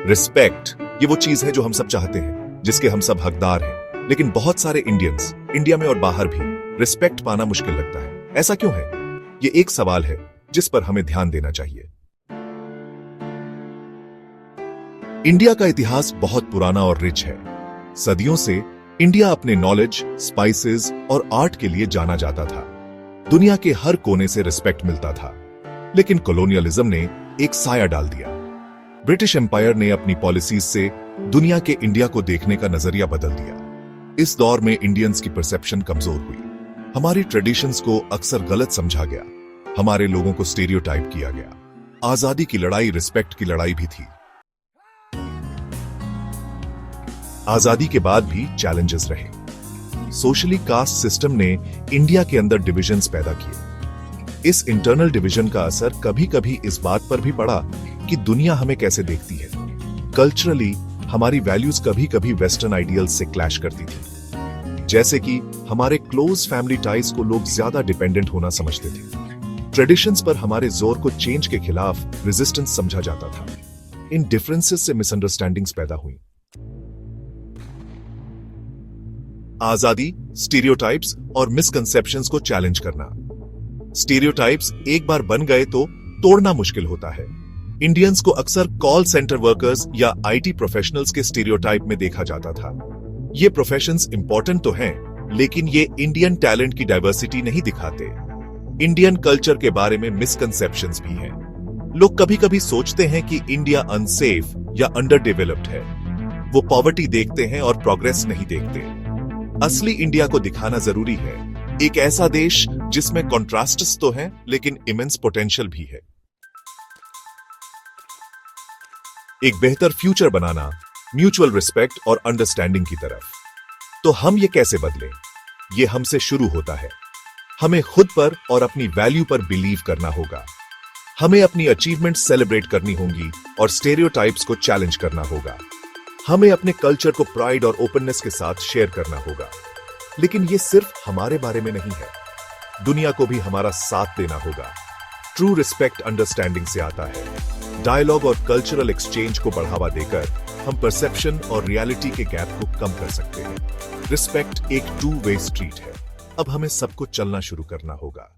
Respect ये वो चीज है जो हम सब चाहते हैं, जिसके हम सब हकदार हैं। लेकिन बहुत सारे इंडियंस, इंडिया में और बाहर भी, रिस्पेक्ट पाना मुश्किल लगता है। ऐसा क्यों है? ये एक सवाल है जिस पर हमें ध्यान देना चाहिए। इंडिया का इतिहास बहुत पुराना और रिच है। सदियों से इंडिया अपने नॉलेज, स्पाइसेस और आर्ट के लिए जाना जाता था। दुनिया के हर कोने से रिस्पेक्ट मिलता था। लेकिन कॉलोनियलिज्म ने एक साया डाल दिया। ब्रिटिश एम्पायर ने अपनी पॉलिसीज से दुनिया के इंडिया को देखने का नजरिया बदल दिया। इस दौर में इंडियंस की परसेप्शन कमजोर हुई। हमारी ट्रेडिशंस को अक्सर गलत समझा गया। हमारे लोगों को स्टीरियोटाइप किया गया। आजादी की लड़ाई रिस्पेक्ट की लड़ाई भी थी। आजादी के बाद भी चैलेंजेस रहे। सोशली कास्ट सिस्टम ने इंडिया के अंदर डिविजन्स पैदा किए। इस इंटरनल डिवीजन का असर कभी कभी इस बात पर भी पड़ा कि दुनिया हमें कैसे देखती है। कल्चरली हमारी वैल्यूज कभी कभी वेस्टर्न आइडियल्स से क्लैश करती थी। जैसे कि हमारे क्लोज फैमिली टाइज को लोग ज्यादा डिपेंडेंट होना समझते थे। ट्रेडिशंस पर हमारे जोर को चेंज के खिलाफ रेजिस्टेंस समझा जाता था। इन डिफरेंसेस से मिसअंडरस्टैंडिंग्स पैदा हुई। आजादी, स्टीरियोटाइप्स और मिसकंसेप्शंस को चैलेंज करना। स्टीरियोटाइप्स एक बार बन गए तो तोड़ना मुश्किल होता है। इंडियंस को अक्सर कॉल सेंटर वर्कर्स या आईटी प्रोफेशनल्स के स्टीरियोटाइप में देखा जाता था। ये प्रोफेशंस इंपॉर्टेंट तो हैं, लेकिन ये इंडियन टैलेंट की डाइवर्सिटी नहीं दिखाते। इंडियन कल्चर के बारे में मिसकंसेप्शंस भी हैं। लोग कभी कभी सोचते हैं कि इंडिया अनसेफ या अंडर डेवलप्ड है। वो पॉवर्टी देखते हैं और प्रोग्रेस नहीं देखते। असली इंडिया को दिखाना जरूरी है। एक ऐसा देश जिसमें कॉन्ट्रास्ट्स तो हैं, लेकिन इमेंस पोटेंशियल भी है। एक बेहतर फ्यूचर बनाना, म्यूचुअल रिस्पेक्ट और अंडरस्टैंडिंग की तरफ। तो हम ये कैसे बदलें? ये हमसे शुरू होता है। हमें खुद पर और अपनी वैल्यू पर बिलीव करना होगा। हमें अपनी अचीवमेंट सेलिब्रेट करनी होंगी और स्टेरियोटाइप्स को चैलेंज करना होगा। हमें अपने कल्चर को प्राइड और ओपननेस के साथ शेयर करना होगा। लेकिन ये सिर्फ हमारे बारे में नहीं है, दुनिया को भी हमारा साथ देना होगा। ट्रू रिस्पेक्ट अंडरस्टैंडिंग से आता है। डायलॉग और कल्चरल एक्सचेंज को बढ़ावा देकर हम परसेप्शन और रियलिटी के गैप को कम कर सकते हैं। रिस्पेक्ट एक टू वे स्ट्रीट है। अब हमें सबको चलना शुरू करना होगा।